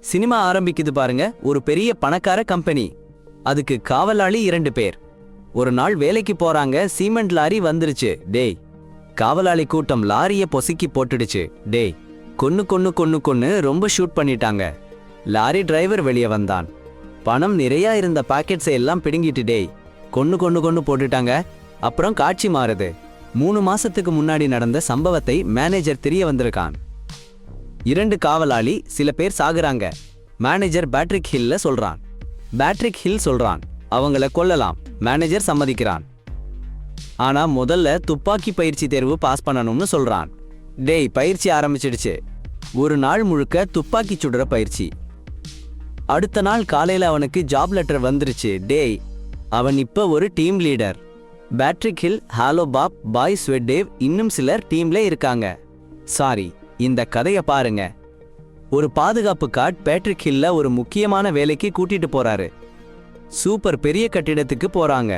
Cinema ஆரம்பிக்குது பாருங்க. ஒரு பெரிய பணக்கார கம்பெனி. அதுக்கு காவலாளி 2 பேர். ஒரு நாள் வேலைக்கு போறாங்க. சீமெண்ட் லாரி வந்துருச்சு. டேய், காவலாளி கூட்டம் லாரிய பொசுக்கி போட்டுடுச்சு. டேய், கொன்னு ரொம்ப ஷூட் பண்ணிட்டாங்க. லாரி டிரைவர் வெளியே வந்தான். பணம் நிறைய இருந்த பாக்கெட்ஸை எல்லாம் பிடுங்கிட்டு டேய், கொன்னு போட்டுட்டாங்க. அப்புறம் காட்சி மாறுது. 3 மாசத்துக்கு முன்னாடி நடந்த சம்பவத்தை மேனேஜர் தெரிய வந்திருக்கான். 2 காவலாளி சில பேர் சாகுறாங்க. மேனேஜர் பேட்ரிக் ஹில் சொல்றான் அவங்கள கொல்லலாம். மேனேஜர் சம்மதிக்கிறான். ஆனா முதல்ல துப்பாக்கி பயிற்சி தேர்வு பாஸ் பண்ணணும்னு சொல்றான். டேய், பயிற்சி ஆரம்பிச்சிடுச்சு. ஒரு நாள் முழுக்க துப்பாக்கி சுடுற பயிற்சி. அடுத்த நாள் காலையில அவனுக்கு ஜாப் லெட்டர் வந்துருச்சு. டேய், அவன் இப்ப ஒரு டீம் லீடர். பேட்ரிக் ஹில், ஹாலோ பாப், பாய் ஸ்வெட்டேவ் இன்னும் சிலர் டீம்ல இருக்காங்க. சாரி, இந்த கதையை பாருங்க. ஒரு பாதுகாப்பு கார்டு பேட்ரிக் ஹில்ல ஒரு முக்கியமான வேலைக்கு கூட்டிட்டு போறாரு. சூப்பர் பெரிய கட்டிடத்துக்கு போறாங்க.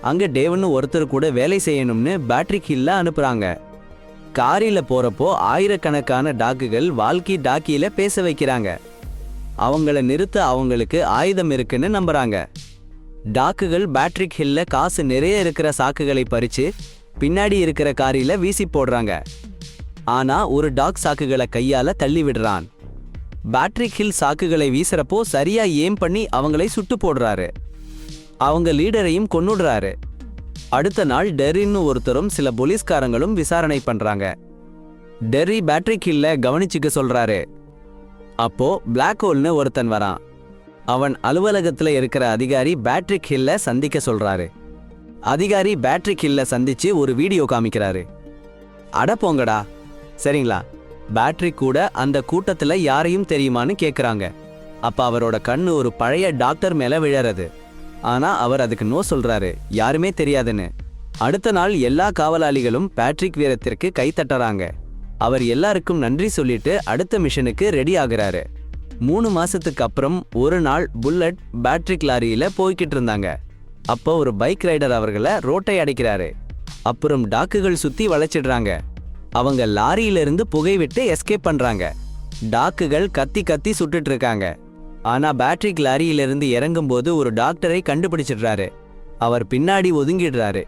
அங்க டேவ்னு ஒருத்தர் கூட வேலை செய்யணும்னு பேட்ரிக் ஹில்ல அனுப்புறாங்க. காரில போறப்போ ஆயிரக்கணக்கான டாக்குகள் வால்கி டாக்கியில பேச வைக்கிறாங்க. அவங்கள நிறுத்த அவங்களுக்கு ஆயுதம் இருக்குன்னு நம்புறாங்க. டாக்குகள் பேட்ரிக் ஹில்ல காசு நிறைய இருக்கிற சாக்குகளை பறிச்சு பின்னாடி இருக்கிற காரில வீசி போடுறாங்க. ஆனா ஒரு டாக் சாக்குகளை கையால தள்ளி விடுறான். பேட்ரிக் ஹில் சாக்குகளை வீசுறப்போ சரியா ஏம் பண்ணி அவங்களை சுட்டு போடுறாரு. அவங்க லீடரையும் கொன்னுடுறாரு. அடுத்த நாள் டெர்ரின்னு ஒருத்தரும் சில போலீஸ்காரங்களும் விசாரணை பண்றாங்க. டெர்ரி பேட்ரிக் ஹில்ல கவனிச்சுக்க சொல்றாரு. அப்போ பிளாக் ஹோல்னு ஒருத்தன் வரான். அவன் அலுவலகத்துல இருக்கிற அதிகாரி பேட்ரிக் ஹில்ல சந்திக்க சொல்றாரு. அதிகாரி பேட்ரிக் ஹில்ல சந்திச்சு ஒரு வீடியோ காமிக்கிறாரு. அட போங்கடா. சரிங்களா? பேட்ரிக் கூட அந்த கூட்டத்துல யாரையும் தெரியுமான்னு கேக்குறாங்க. அப்ப அவரோட கண்ணு ஒரு பழைய டாக்டர் மேல விழறது. ஆனா அவர் அதுக்கு நோ சொல்றாரு, யாருமே தெரியாதுன்னு. அடுத்த நாள் எல்லா காவலாளிகளும் பேட்ரிக் வீரத்திற்கு கை தட்டறாங்க. அவர் எல்லாருக்கும் நன்றி சொல்லிட்டு அடுத்த மிஷனுக்கு ரெடி ஆகுறாரு. 3 மாசத்துக்கு அப்புறம் ஒரு நாள் புல்லட் பேட்ரிக் லாரியில போய்கிட்டு இருந்தாங்க. அப்போ ஒரு பைக் ரைடர் அவர்களை ரோட்டை அடைக்கிறாரு. அப்புறம் டாக்குகள் சுத்தி வளைச்சிடுறாங்க. அவங்க லாரியிலிருந்து புகை விட்டு எஸ்கேப் பண்றாங்க. டாக்குகள் கத்தி சுட்டுட்டு இருக்காங்க. ஆனா பேட்ரிக் லாரியிலிருந்து இறங்கும் போது ஒரு டாக்டரை கண்டுபிடிச்சிடுறாரு. அவர் பின்னாடி ஒதுங்கிடுறாரு.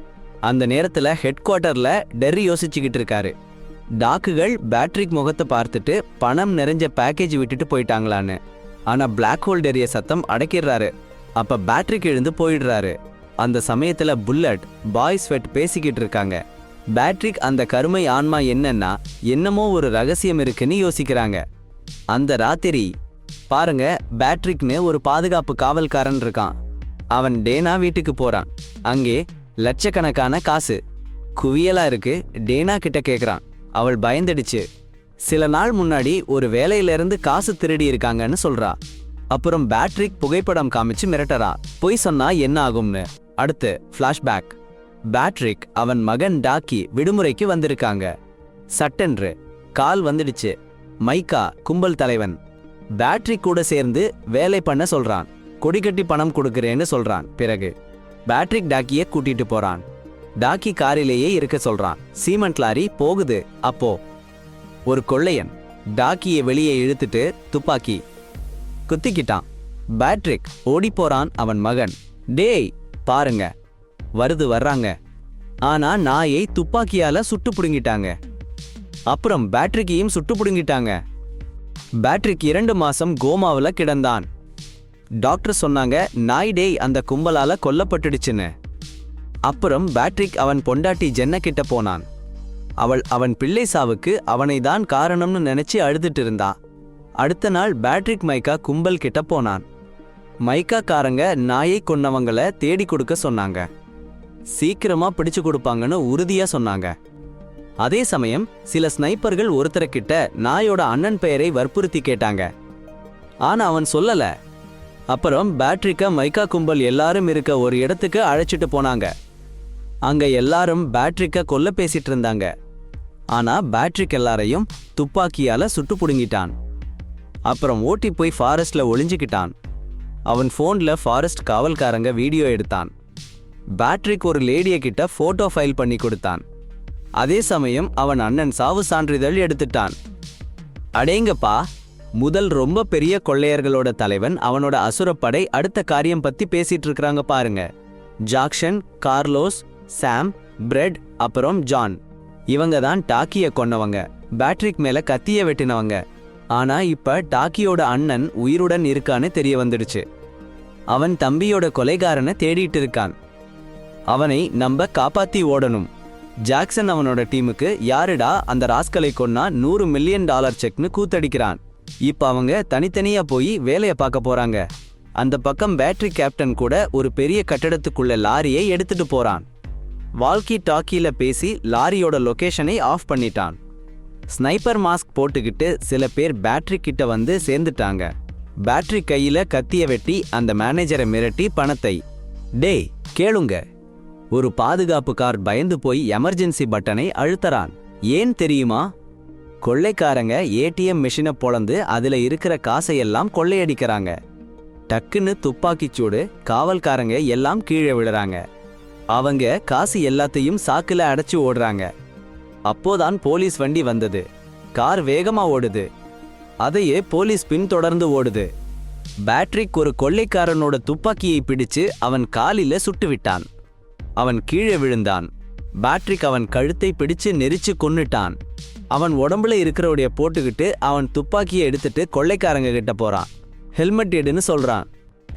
அந்த நேரத்துல ஹெட் குவார்ட்டர்ல டெர்ரி யோசிச்சுக்கிட்டு இருக்காரு. டாக்குகள் பேட்ரிக் முகத்தை பார்த்துட்டு பணம் நிறைஞ்ச பேக்கேஜ் விட்டுட்டு போயிட்டாங்களான்னு. ஆனா பிளாக் ஹோல் டெரிய சத்தம் அடக்கிடுறாரு. அப்ப பேட்ரிக் எழுந்து போயிடுறாரு. அந்த சமயத்துல புல்லட், பாய் ஸ்வெட் பேசிக்கிட்டு இருக்காங்க. பேட்ரிக் அந்த கருமை ஆன்மா என்னமோ ஒரு ரகசியம் இருக்குன்னு யோசிக்கிறாங்க. அந்த ராத்திரி பாருங்க, பேட்ரிக்னு ஒரு பாதுகாப்பு காவல்காரன் இருக்கான். அவன் டேனா வீட்டுக்கு போறான். அங்கே லட்சக்கணக்கான காசு குவியலா இருக்கு. டேனா கிட்ட கேக்குறான். அவள் பயந்துடுச்சு. சில நாள் முன்னாடி ஒரு வேலையிலிருந்து காசு திருடி இருக்காங்கன்னு சொல்றா. அப்புறம் பேட்ரிக் புகைப்படம் காமிச்சு மிரட்டறா. பொய் சொன்னா என்ன ஆகும்னு. அடுத்து ஃபிளாஷ்பேக். பேட்ரிக் அவன் மகன் டாக்கி விடுமுறைக்கு வந்திருக்காங்க. சட்டென்று கால் வந்துடுச்சு. மைக்கா கும்பல் தலைவன் பேட்ரிக் கூட சேர்ந்து வேலை பண்ண சொல்றான். கொடிக்கட்டி பணம் கொடுக்கிறேன்னு சொல்றான். பிறகு பேட்ரிக் டாக்கியை கூட்டிட்டு போறான். டாக்கி காரிலேயே இருக்க சொல்றான். சீமெண்ட் லாரி போகுது. அப்போ ஒரு கொள்ளையன் டாக்கியை வெளியே இழுத்துட்டு துப்பாக்கி குத்திக்கிட்டான். பேட்ரிக் ஓடி போறான். அவன் மகன், டேய் பாருங்க, வர்றாங்க. ஆனா நாயை துப்பாக்கியால சுட்டு புடுங்கிட்டாங்க. அப்புறம் பேட்ரிக்கையும் சுட்டு புடுங்கிட்டாங்க. பேட்ரிக் 2 மாசம் கோமாவில் கிடந்தான். டாக்டர் சொன்னாங்க நாய் டேய் அந்த கும்பலால கொல்லப்பட்டுடுச்சுன்னு. அப்புறம் பேட்ரிக் அவன் பொண்டாட்டி ஜென்ன கிட்ட போனான். அவன் பிள்ளை சாவுக்கு அவனை தான் காரணம்னு நினைச்சு அழுதுட்டு இருந்தா. அடுத்த நாள் பேட்ரிக் மைக்கா கும்பல் கிட்ட போனான். மைக்கா காரங்க நாயை கொன்னவங்களை தேடி கொடுக்க சொன்னாங்க. சீக்கிரமா பிடிச்சு கொடுப்பாங்கன்னு உறுதியா சொன்னாங்க. அதே சமயம் சில ஸ்னைப்பர்கள் ஒருத்தர்கிட்ட நாயோட அண்ணன் பெயரை வற்புறுத்தி கேட்டாங்க. ஆனா அவன் சொல்லல. அப்புறம் பேட்ரிக்க மைக்கா கும்பல் எல்லாரும் இருக்க ஒரு இடத்துக்கு அழைச்சிட்டு போனாங்க. அங்க எல்லாரும் பேட்ரிக்க கொல்ல பேசிட்டு இருந்தாங்க. ஆனா பேட்ரிக் எல்லாரையும் துப்பாக்கியால சுட்டு புடுங்கிட்டான். அப்புறம் ஓட்டி போய் ஃபாரஸ்ட்ல ஒளிஞ்சுக்கிட்டான். அவன் போன்ல ஃபாரஸ்ட் காவல்காரங்க வீடியோ எடுத்தான். பேட்ரிக் ஒரு லேடிய கிட்ட போட்டோ ஃபைல் பண்ணி கொடுத்தான். அதே சமயம் அவன் அண்ணன் சாவு சான்றிதழ் எடுத்துட்டான். அடேங்கப்பா, முதல் ரொம்ப பெரிய கொள்ளையர்களோட தலைவன் அவனோட அசுரப்படை அடுத்த காரியம் பத்தி பேசிட்டு இருக்காங்க பாருங்க. ஜாக்சன், கார்லோஸ், சாம், பிரெட், அப்புறம் ஜான். இவங்க தான் டாக்கிய கொன்னவங்க, பேட்ரிக் மேல கத்திய வெட்டினவங்க. ஆனா இப்ப டாக்கியோட அண்ணன் உயிருடன் இருக்கான்னு தெரிய வந்துடுச்சு. அவன் தம்பியோட கொலைகாரனை தேடிட்டு இருக்கான். அவனை நம்ம காப்பாத்தி ஓடணும். ஜாக்சன் அவனோட டீமுக்கு யாருடா அந்த ராஸ்கலை கொன்னா $100 மில்லியன் செக்னு கூத்தடிக்கிறான். இப்ப அவங்க தனித்தனியா போய் வேலைய பார்க்க போறாங்க. அந்த பக்கம் பேட்டரி கேப்டன் கூட ஒரு பெரிய கட்டடத்துக்குள்ள லாரியை எடுத்துட்டு போறான். வால்கி டாக்கியில பேசி லாரியோட லொகேஷனை ஆஃப் பண்ணிட்டான். ஸ்னைப்பர் மாஸ்க் போட்டுக்கிட்டு சில பேர் பேட்டரி கிட்ட வந்து சேர்ந்துட்டாங்க. பேட்டரி கையில கத்திய வெட்டி அந்த மேனேஜரை மிரட்டி பணத்தை, டேய் கேளுங்க. ஒரு பாதுகாப்பு கார்டு பயந்து போய் எமர்ஜென்சி பட்டனை அழுத்தறான். ஏன் தெரியுமா? கொள்ளைக்காரங்க ஏடிஎம் மிஷினை பொளந்து அதுல இருக்கிற காசையெல்லாம் கொள்ளையடிக்கிறாங்க. டக்குன்னு துப்பாக்கிச்சூடு, காவல்காரங்க எல்லாம் கீழே விழுறாங்க. அவங்க காசு எல்லாத்தையும் சாக்குல அடைச்சு ஓடுறாங்க. அப்போதான் போலீஸ் வண்டி வந்தது. கார் வேகமா ஓடுது. அதையே போலீஸ் பின்தொடர்ந்து ஓடுது. பேட்ரிக் ஒரு கொள்ளைக்காரனோட துப்பாக்கியை பிடிச்சு அவன் காலில சுட்டு விட்டான். அவன் கீழே விழுந்தான். பேட்ரிக் அவன் கழுத்தை பிடிச்சு நெரிச்சு கொன்னுட்டான். அவன் உடம்புல இருக்கிறவடைய போட்டுக்கிட்டு அவன் துப்பாக்கியை எடுத்துட்டு கொள்ளைக்காரங்க கிட்ட போறான். ஹெல்மெட் எடுன்னு சொல்றான்.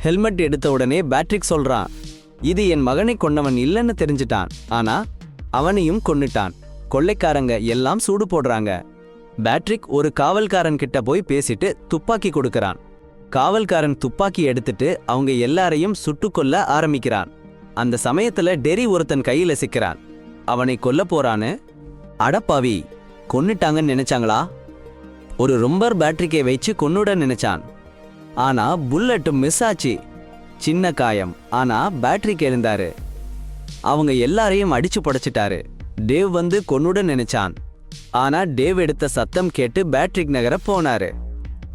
ஹெல்மெட் எடுத்த உடனே பேட்ரிக் சொல்றான், இது என் மகனை கொன்னவன் இல்லைன்னு தெரிஞ்சிட்டான். ஆனா அவனையும் கொன்னுட்டான். கொள்ளைக்காரங்க எல்லாம் சூடு போடுறாங்க. பேட்ரிக் ஒரு காவல்காரன் கிட்ட போய் பேசிட்டு துப்பாக்கி கொடுக்கறான். காவல்காரன் துப்பாக்கி எடுத்துட்டு அவங்க எல்லாரையும் சுட்டுக்கொல்ல ஆரம்பிக்கிறான். அந்த சமயத்துல டெரி ஒருத்தன் கையில சிக்கிறான். அவனை கொல்ல போறான்னு. அடப்பாவி, கொன்னுட்டாங்கன்னு நினைச்சாங்களா? ஒரு ரொம்பர் பேட்டரிக்கை வச்சு கொன்னுட நினைச்சான். ஆனா புல்லட் மிஸ் ஆச்சு. சின்ன காயம். ஆனா பேட்டரிக்கு எழுந்தாரு. அவங்க எல்லாரையும் அடிச்சு புடைச்சிட்டாரு. டேவ் வந்து கொன்னுட நினைச்சான். ஆனா டேவ் எடுத்த சத்தம் கேட்டு பேட்ரிக் நகர போனாரு.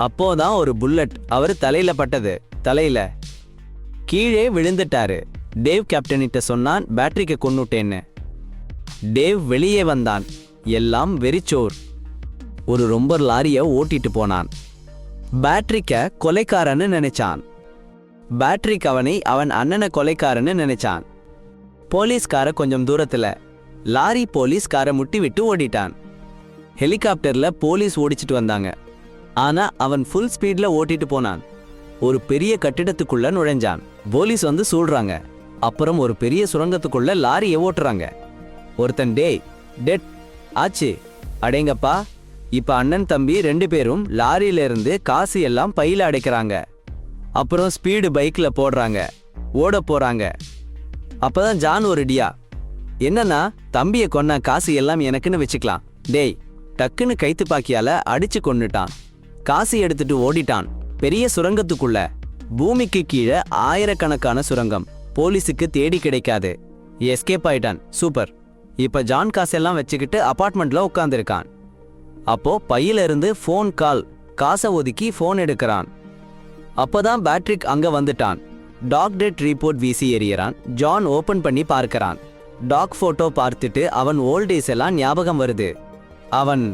அப்போதான் ஒரு புல்லட் அவர் தலையில பட்டது. தலையில கீழே விழுந்துட்டாரு. டேவ் கேப்டனிட்ட சொன்னான் பேட்ரிக்கை கொன்னுட்டேன்னு. டேவ் வெளியே வந்தான். எல்லாம் வெறிச்சோர். ஒரு ரொம்பர் லாரிய ஓட்டிட்டு போனான். பேட்ரிக்க கொலைக்காரன்னு நினைச்சான். பேட்ரிக் அவனை அவன் அண்ணனை கொலைக்காரன்னு நினைச்சான். போலீஸ்கார கொஞ்சம் தூரத்துல. லாரி போலீஸ்கார முட்டி விட்டு ஓடிட்டான். ஹெலிகாப்டர்ல போலீஸ் ஓடிச்சிட்டு வந்தாங்க. ஆனா அவன் ஃபுல் ஸ்பீட்ல ஓட்டிட்டு போனான். ஒரு பெரிய கட்டிடத்துக்குள்ள நுழைஞ்சான். போலீஸ் வந்து சூழ்றாங்க. அப்புறம் ஒரு பெரிய சுரங்கத்துக்குள்ள லாரியை ஓட்டுறாங்க. ஒருத்தன் டெட் ஆச்சு. அடேங்கப்பா, இப்ப அண்ணன் தம்பி 2 பேரும் லாரியில இருந்து காசு எல்லாம் பையில அடைக்கிறாங்க. அப்புறம் ஸ்பீடு பைக்ல போடுறாங்க. ஓட போறாங்க. அப்பதான் ஜான் ஒரு டியா, என்னன்னா தம்பியை கொன்ன காசு எல்லாம் எனக்குன்னு வச்சுக்கலாம். டேய், டக்குன்னு கைத்துப்பாக்கியால அடிச்சு கொன்னுட்டான். காசு எடுத்துட்டு ஓடிட்டான். பெரிய சுரங்கத்துக்குள்ள. பூமிக்கு கீழே ஆயிரக்கணக்கான சுரங்கம். போலீஸுக்கு தேடி கிடைக்காது. எஸ்கேப் ஆயிட்டான். சூப்பர். இப்ப ஜான் காசெல்லாம் வச்சுக்கிட்டு அபார்ட்மெண்ட்ல உட்காந்துருக்கான். அப்போ பையில இருந்து ஃபோன் கால். காசை ஒதுக்கி ஃபோன் எடுக்கிறான். அப்பதான் பேட்ரிக் அங்க வந்துட்டான். டாக் டெட் ரிப்போர்ட் வீசி எறியறான். ஜான் ஓபன் பண்ணி பார்க்கறான். டாக் போட்டோ பார்த்துட்டு அவன் ஓல்ட் டேஸ் எல்லாம் ஞாபகம் வருது. அவன்